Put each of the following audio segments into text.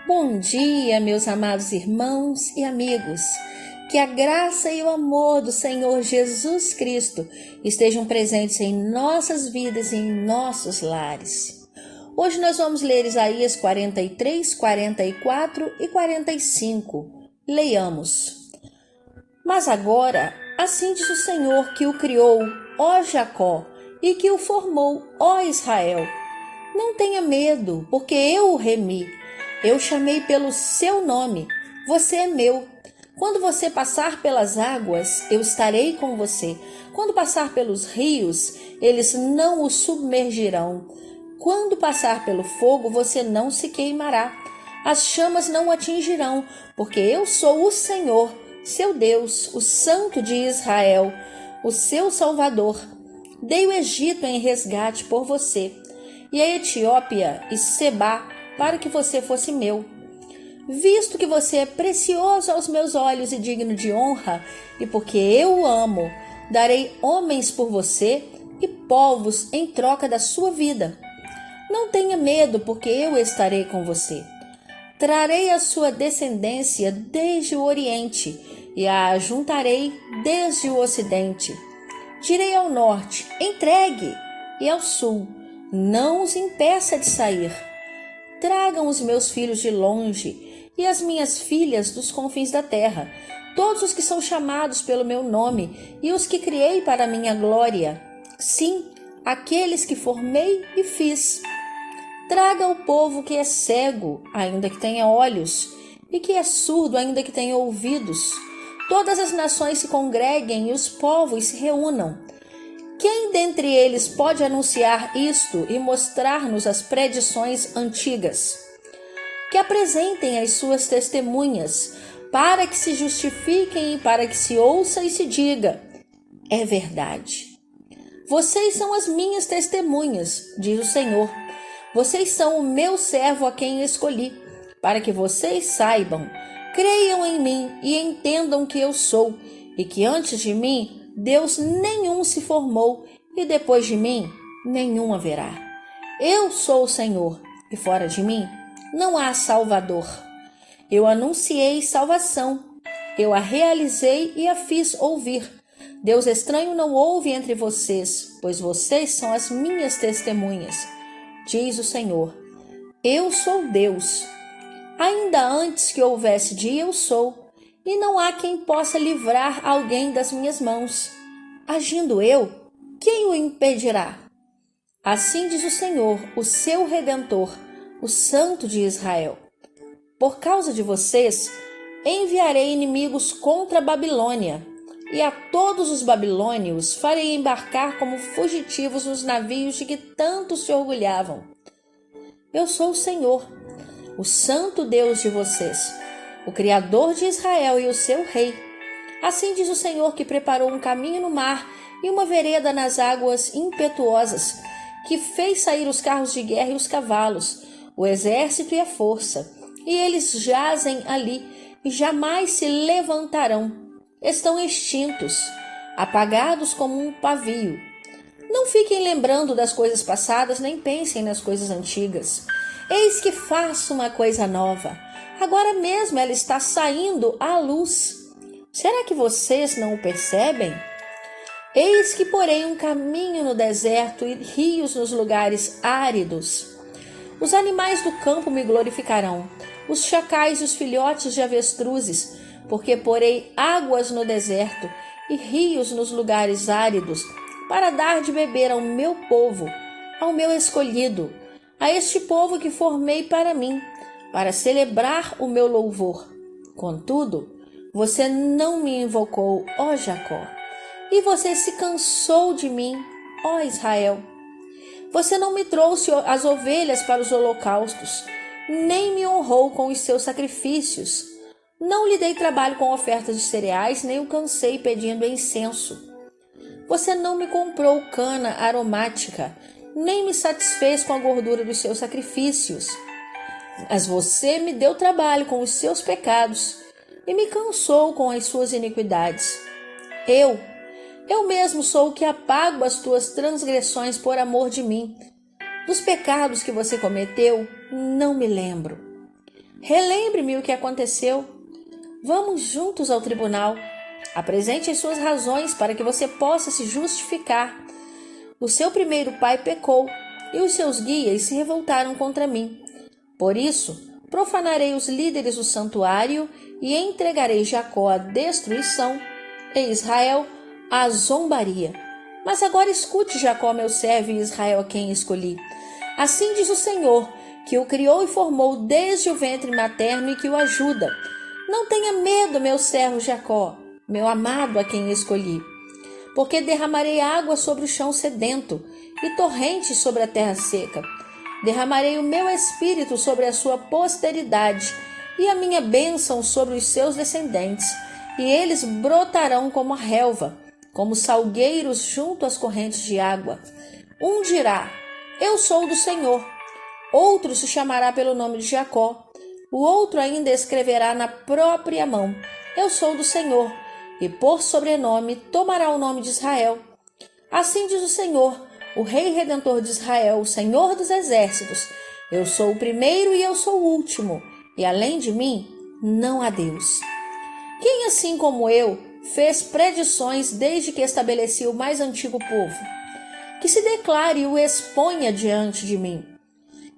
Bom dia, meus amados irmãos e amigos. Que a graça e o amor do Senhor Jesus Cristo estejam presentes em nossas vidas e em nossos lares. Hoje nós vamos ler Isaías 43, 44 e 45. Leiamos. Mas agora, assim diz o Senhor que o criou, ó Jacó, e que o formou, ó Israel. Não tenha medo, porque eu o remi. Eu chamei pelo seu nome. Você é meu. Quando você passar pelas águas, eu estarei com você. Quando passar pelos rios, eles não o submergirão. Quando passar pelo fogo, você não se queimará. As chamas não o atingirão, porque eu sou o Senhor, seu Deus, o Santo de Israel, o seu Salvador. Dei o Egito em resgate por você, e a Etiópia e Sebá, para que você fosse meu. Visto que você é precioso aos meus olhos e digno de honra, e porque eu o amo, darei homens por você e povos em troca da sua vida. Não tenha medo, porque eu estarei com você. Trarei a sua descendência desde o Oriente e a ajuntarei desde o Ocidente. Direi ao norte, entregue, e ao sul, não os impeça de sair. Tragam os meus filhos de longe e as minhas filhas dos confins da terra, todos os que são chamados pelo meu nome e os que criei para a minha glória. Sim, aqueles que formei e fiz. Traga o povo que é cego, ainda que tenha olhos, e que é surdo, ainda que tenha ouvidos. Todas as nações se congreguem e os povos se reúnam. Quem dentre eles pode anunciar isto e mostrar-nos as predições antigas? Que apresentem as suas testemunhas, para que se justifiquem e para que se ouça e se diga: é verdade. Vocês são as minhas testemunhas, diz o Senhor. Vocês são o meu servo a quem escolhi, para que vocês saibam, creiam em mim e entendam que eu sou, e que antes de mim Deus nenhum se formou, e depois de mim nenhum haverá. Eu sou o Senhor, e fora de mim não há Salvador. Eu anunciei salvação, eu a realizei e a fiz ouvir. Deus estranho não houve entre vocês, pois vocês são as minhas testemunhas, diz o Senhor. Eu sou Deus. Ainda antes que houvesse dia, eu sou, e não há quem possa livrar alguém das minhas mãos. Agindo eu, quem o impedirá? Assim diz o Senhor, o seu Redentor, o Santo de Israel. Por causa de vocês, enviarei inimigos contra a Babilônia, e a todos os babilônios farei embarcar como fugitivos nos navios de que tanto se orgulhavam. Eu sou o Senhor, o Santo Deus de vocês, o Criador de Israel e o seu Rei. Assim diz o Senhor, que preparou um caminho no mar e uma vereda nas águas impetuosas, que fez sair os carros de guerra e os cavalos, o exército e a força, e eles jazem ali e jamais se levantarão. Estão extintos, apagados como um pavio. Não fiquem lembrando das coisas passadas, nem pensem nas coisas antigas. Eis que faço uma coisa nova. Agora mesmo ela está saindo à luz. Será que vocês não o percebem? Eis que porei um caminho no deserto e rios nos lugares áridos. Os animais do campo me glorificarão, os chacais e os filhotes de avestruzes, porque porei águas no deserto e rios nos lugares áridos, para dar de beber ao meu povo, ao meu escolhido, a este povo que formei para mim, para celebrar o meu louvor. Contudo, você não me invocou, ó Jacó, e você se cansou de mim, ó Israel. Você não me trouxe as ovelhas para os holocaustos, nem me honrou com os seus sacrifícios. Não lhe dei trabalho com ofertas de cereais, nem o cansei pedindo incenso. Você não me comprou cana aromática, nem me satisfez com a gordura dos seus sacrifícios. Mas você me deu trabalho com os seus pecados e me cansou com as suas iniquidades. Eu mesmo sou o que apago as tuas transgressões por amor de mim. Dos pecados que você cometeu, não me lembro. Relembre-me o que aconteceu. Vamos juntos ao tribunal. Apresente as suas razões para que você possa se justificar. O seu primeiro pai pecou e os seus guias se revoltaram contra mim. Por isso, profanarei os líderes do santuário e entregarei Jacó à destruição e Israel à zombaria. Mas agora escute, Jacó, meu servo, e Israel, a quem escolhi. Assim diz o Senhor, que o criou e formou desde o ventre materno e que o ajuda. Não tenha medo, meu servo Jacó, meu amado, a quem escolhi. Porque derramarei água sobre o chão sedento e torrentes sobre a terra seca. Derramarei o meu espírito sobre a sua posteridade e a minha bênção sobre os seus descendentes, e eles brotarão como a relva, como salgueiros junto às correntes de água. Um dirá: eu sou do Senhor. Outro se chamará pelo nome de Jacó. O outro ainda escreverá na própria mão: eu sou do Senhor. E por sobrenome tomará o nome de Israel. Assim diz o Senhor, o Rei Redentor de Israel, o Senhor dos Exércitos: eu sou o primeiro e eu sou o último, e além de mim não há Deus. Quem, assim como eu, fez predições desde que estabeleci o mais antigo povo? Que se declare e o exponha diante de mim.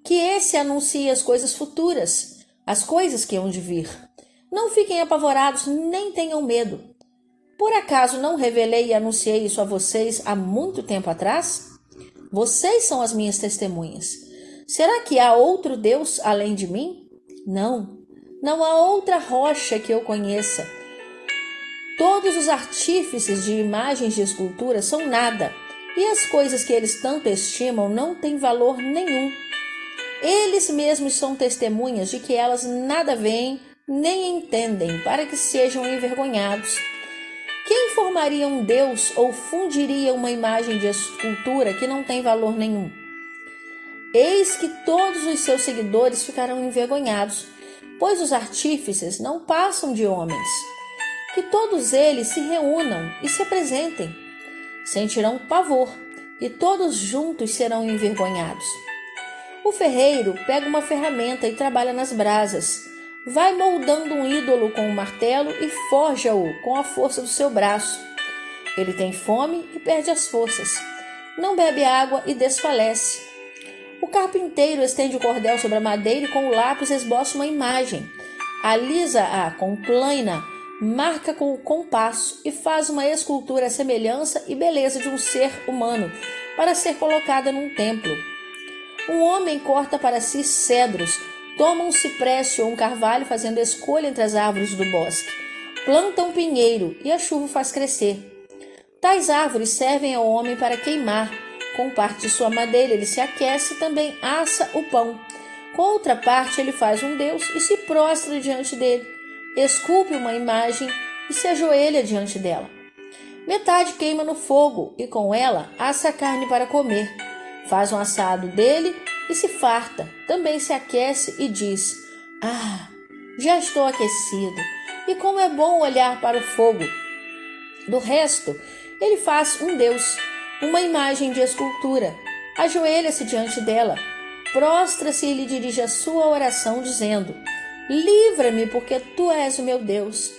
Que esse anuncie as coisas futuras, as coisas que hão de vir. Não fiquem apavorados, nem tenham medo. Por acaso não revelei e anunciei isso a vocês há muito tempo atrás? Vocês são as minhas testemunhas. Será que há outro Deus além de mim? Não, não há outra rocha que eu conheça. Todos os artífices de imagens de escultura são nada, e as coisas que eles tanto estimam não têm valor nenhum. Eles mesmos são testemunhas de que elas nada veem nem entendem, para que sejam envergonhados. Quem formaria um Deus ou fundiria uma imagem de escultura que não tem valor nenhum? Eis que todos os seus seguidores ficarão envergonhados, pois os artífices não passam de homens. Que todos eles se reúnam e se apresentem. Sentirão pavor, e todos juntos serão envergonhados. O ferreiro pega uma ferramenta e trabalha nas brasas. Vai moldando um ídolo com um martelo e forja-o com a força do seu braço. Ele tem fome e perde as forças. Não bebe água e desfalece. O carpinteiro estende o cordel sobre a madeira e com o lápis esboça uma imagem. Alisa-a com plaina, marca com o compasso e faz uma escultura à semelhança e beleza de um ser humano para ser colocada num templo. Um homem corta para si cedros, toma um cipreste ou um carvalho fazendo escolha entre as árvores do bosque. Planta um pinheiro e a chuva faz crescer. Tais árvores servem ao homem para queimar. Com parte de sua madeira ele se aquece e também assa o pão. Com outra parte ele faz um deus e se prostra diante dele. Esculpe uma imagem e se ajoelha diante dela. Metade queima no fogo e com ela assa a carne para comer. Faz um assado dele e se farta, também se aquece e diz: ah, já estou aquecido, e como é bom olhar para o fogo. Do resto, ele faz um deus, uma imagem de escultura, ajoelha-se diante dela, prostra-se e lhe dirige a sua oração, dizendo: livra-me, porque tu és o meu Deus.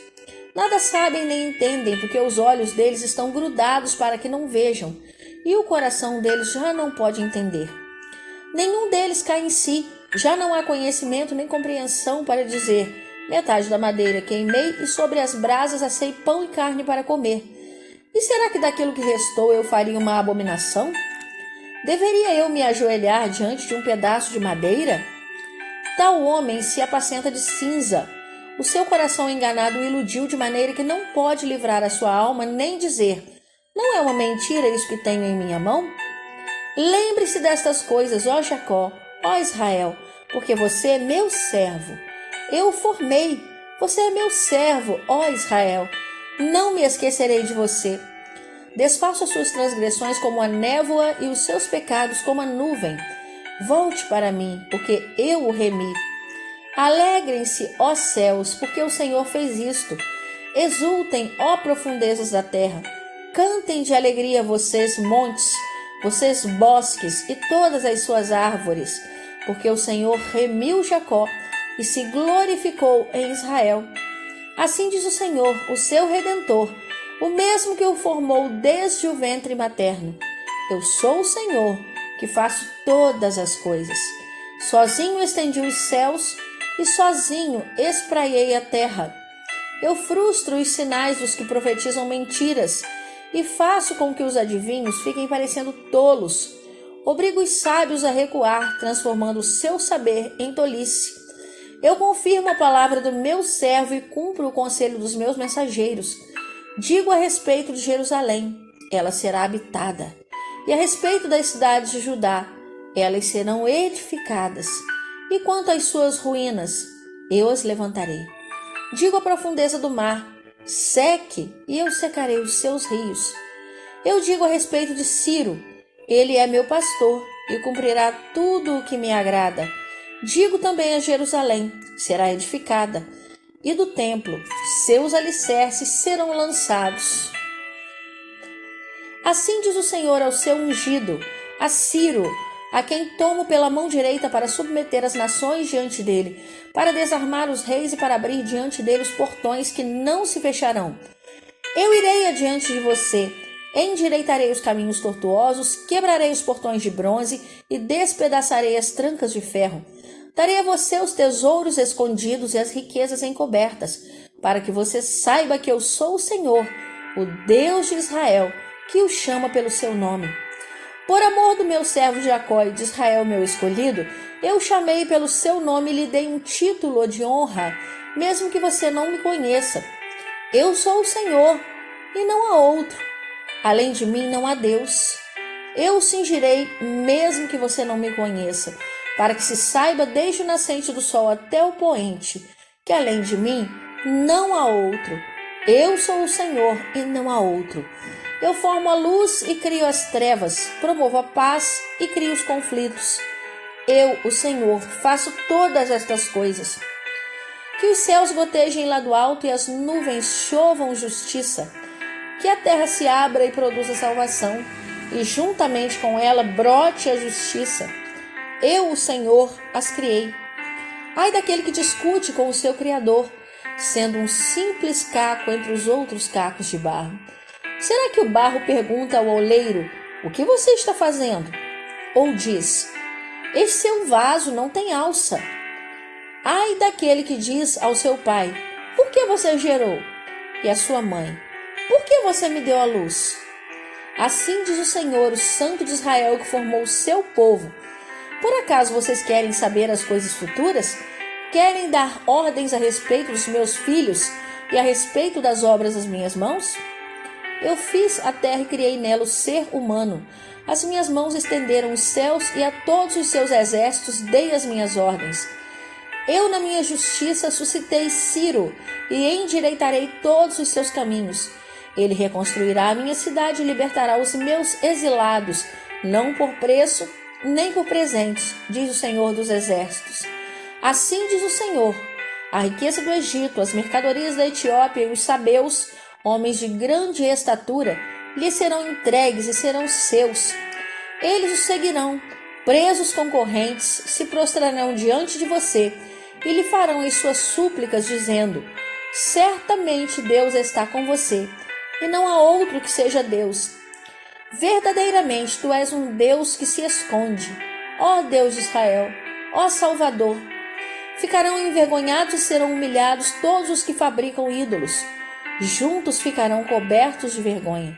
Nada sabem nem entendem, porque os olhos deles estão grudados para que não vejam, e o coração deles já não pode entender. Nenhum deles cai em si, já não há conhecimento nem compreensão para dizer: metade da madeira queimei e sobre as brasas assei pão e carne para comer. E será que daquilo que restou eu faria uma abominação? Deveria eu me ajoelhar diante de um pedaço de madeira? Tal homem se apacenta de cinza. O seu coração enganado o iludiu de maneira que não pode livrar a sua alma nem dizer: não é uma mentira isso que tenho em minha mão? Lembre-se destas coisas, ó Jacó, ó Israel, porque você é meu servo. Eu o formei, você é meu servo, ó Israel. Não me esquecerei de você. Desfaço as suas transgressões como a névoa e os seus pecados como a nuvem. Volte para mim, porque eu o remi. Alegrem-se, ó céus, porque o Senhor fez isto. Exultem, ó profundezas da terra. Cantem de alegria vocês, montes, vocês bosques e todas as suas árvores, porque o Senhor remiu Jacó e se glorificou em Israel. Assim diz o Senhor, o seu Redentor, o mesmo que o formou desde o ventre materno. Eu sou o Senhor, que faço todas as coisas. Sozinho estendi os céus e sozinho espraiei a terra. Eu frustro os sinais dos que profetizam mentiras e faço com que os adivinhos fiquem parecendo tolos. Obrigo os sábios a recuar, transformando o seu saber em tolice. Eu confirmo a palavra do meu servo e cumpro o conselho dos meus mensageiros. Digo a respeito de Jerusalém, ela será habitada. E a respeito das cidades de Judá, elas serão edificadas. E quanto às suas ruínas, eu as levantarei. Digo à profundeza do mar, seque, e eu secarei os seus rios. Eu digo a respeito de Ciro, ele é meu pastor e cumprirá tudo o que me agrada. Digo também a Jerusalém, será edificada, e do templo, seus alicerces serão lançados. Assim diz o Senhor ao seu ungido, a Ciro, a quem tomo pela mão direita para submeter as nações diante dele, para desarmar os reis e para abrir diante dele os portões que não se fecharão. Eu irei adiante de você, endireitarei os caminhos tortuosos, quebrarei os portões de bronze e despedaçarei as trancas de ferro. Darei a você os tesouros escondidos e as riquezas encobertas, para que você saiba que eu sou o Senhor, o Deus de Israel, que o chama pelo seu nome. Por amor do meu servo Jacó e de Israel, meu escolhido, eu o chamei pelo seu nome e lhe dei um título de honra, mesmo que você não me conheça. Eu sou o Senhor, e não há outro. Além de mim não há Deus. Eu o cingirei, mesmo que você não me conheça, para que se saiba desde o nascente do sol até o poente, que além de mim não há outro. Eu sou o Senhor, e não há outro. Eu formo a luz e crio as trevas, promovo a paz e crio os conflitos. Eu, o Senhor, faço todas estas coisas. Que os céus gotejem lá do alto e as nuvens chovam justiça. Que a terra se abra e produza salvação, e juntamente com ela brote a justiça. Eu, o Senhor, as criei. Ai daquele que discute com o seu Criador, sendo um simples caco entre os outros cacos de barro. Será que o barro pergunta ao oleiro, o que você está fazendo? Ou diz, esse seu vaso não tem alça. Ai daquele que diz ao seu pai, por que você gerou? E à sua mãe, por que você me deu a luz? Assim diz o Senhor, o Santo de Israel, que formou o seu povo. Por acaso vocês querem saber as coisas futuras? Querem dar ordens a respeito dos meus filhos e a respeito das obras das minhas mãos? Eu fiz a terra e criei nela o ser humano. As minhas mãos estenderam os céus e a todos os seus exércitos dei as minhas ordens. Eu, na minha justiça, suscitei Ciro e endireitarei todos os seus caminhos. Ele reconstruirá a minha cidade e libertará os meus exilados, não por preço, nem por presentes, diz o Senhor dos Exércitos. Assim diz o Senhor, a riqueza do Egito, as mercadorias da Etiópia e os sabeus, homens de grande estatura, lhe serão entregues e serão seus. Eles o seguirão, presos com correntes, se prostrarão diante de você e lhe farão as suas súplicas, dizendo, certamente Deus está com você, e não há outro que seja Deus. Verdadeiramente, tu és um Deus que se esconde, ó Deus de Israel, ó Salvador. Ficarão envergonhados e serão humilhados todos os que fabricam ídolos. Juntos ficarão cobertos de vergonha.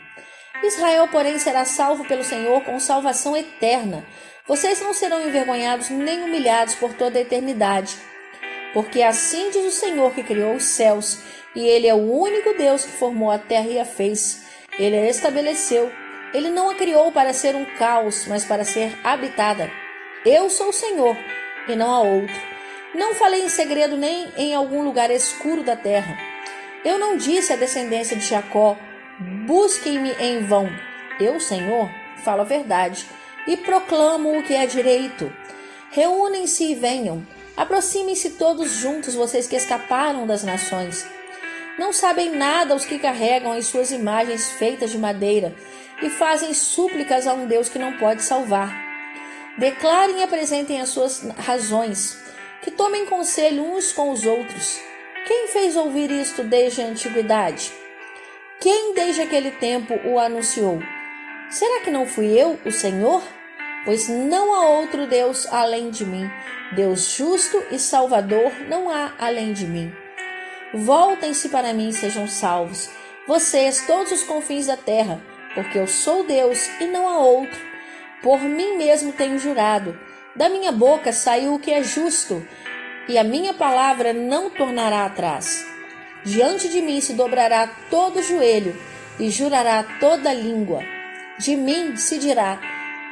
Israel, porém, será salvo pelo Senhor com salvação eterna. Vocês não serão envergonhados nem humilhados por toda a eternidade. Porque assim diz o Senhor que criou os céus, e Ele é o único Deus que formou a terra e a fez. Ele a estabeleceu. Ele não a criou para ser um caos, mas para ser habitada. Eu sou o Senhor, e não há outro. Não falei em segredo nem em algum lugar escuro da terra. Eu não disse à descendência de Jacó, busquem-me em vão. Eu, Senhor, falo a verdade e proclamo o que é direito. Reúnem-se e venham. Aproximem-se todos juntos, vocês que escaparam das nações. Não sabem nada os que carregam as suas imagens feitas de madeira e fazem súplicas a um Deus que não pode salvar. Declarem e apresentem as suas razões. que tomem conselho uns com os outros. Quem fez ouvir isto desde a antiguidade? Quem desde aquele tempo o anunciou? Será que não fui eu, o Senhor? Pois não há outro Deus além de mim. Deus justo e salvador não há além de mim. Voltem-se para mim e sejam salvos, vocês, todos os confins da terra, porque eu sou Deus e não há outro. Por mim mesmo tenho jurado, da minha boca saiu o que é justo, e a minha palavra não tornará atrás. Diante de mim se dobrará todo joelho e jurará toda língua. De mim se dirá,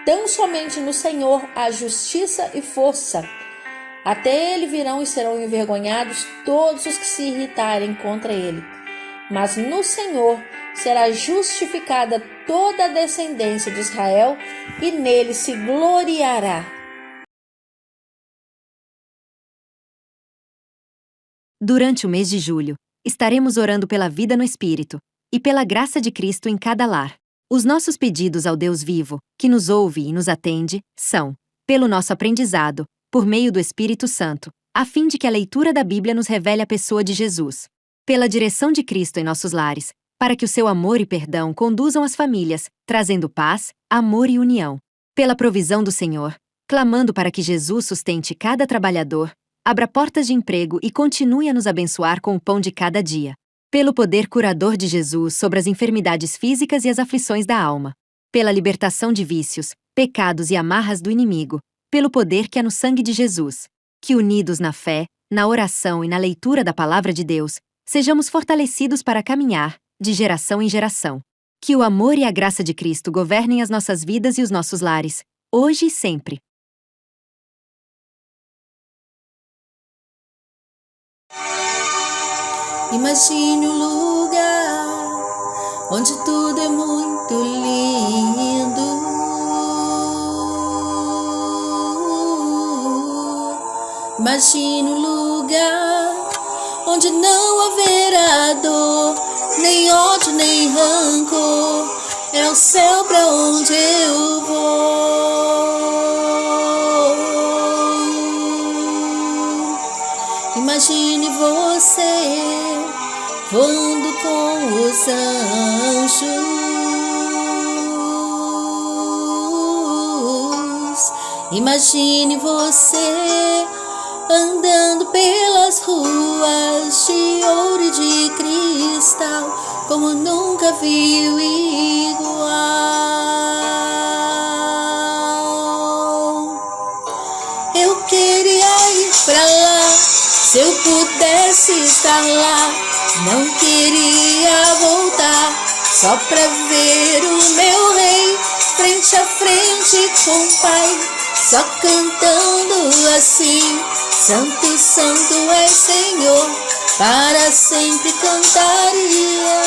tão somente no Senhor há justiça e força. Até ele virão e serão envergonhados todos os que se irritarem contra ele. Mas no Senhor será justificada toda a descendência de Israel e nele se gloriará. Durante o mês de julho, estaremos orando pela vida no Espírito e pela graça de Cristo em cada lar. Os nossos pedidos ao Deus vivo, que nos ouve e nos atende, são: pelo nosso aprendizado, por meio do Espírito Santo, a fim de que a leitura da Bíblia nos revele a pessoa de Jesus; pela direção de Cristo em nossos lares, para que o seu amor e perdão conduzam as famílias, trazendo paz, amor e união; pela provisão do Senhor, clamando para que Jesus sustente cada trabalhador, abra portas de emprego e continue a nos abençoar com o pão de cada dia; pelo poder curador de Jesus sobre as enfermidades físicas e as aflições da alma; pela libertação de vícios, pecados e amarras do inimigo, pelo poder que há no sangue de Jesus; que unidos na fé, na oração e na leitura da palavra de Deus, sejamos fortalecidos para caminhar, de geração em geração; que o amor e a graça de Cristo governem as nossas vidas e os nossos lares, hoje e sempre. Imagine um lugar onde tudo é muito lindo. Imagine um lugar onde não haverá dor, nem ódio, nem rancor. É o céu pra onde eu vou. Imagine você voando com os anjos. Imagine você andando pelas ruas de ouro e de cristal, como nunca viu igual. Eu queria ir pra lá, se eu pudesse estar lá. Não queria voltar, só pra ver o meu rei frente a frente com o Pai, só cantando assim: Santo, Santo é Senhor, para sempre cantaria.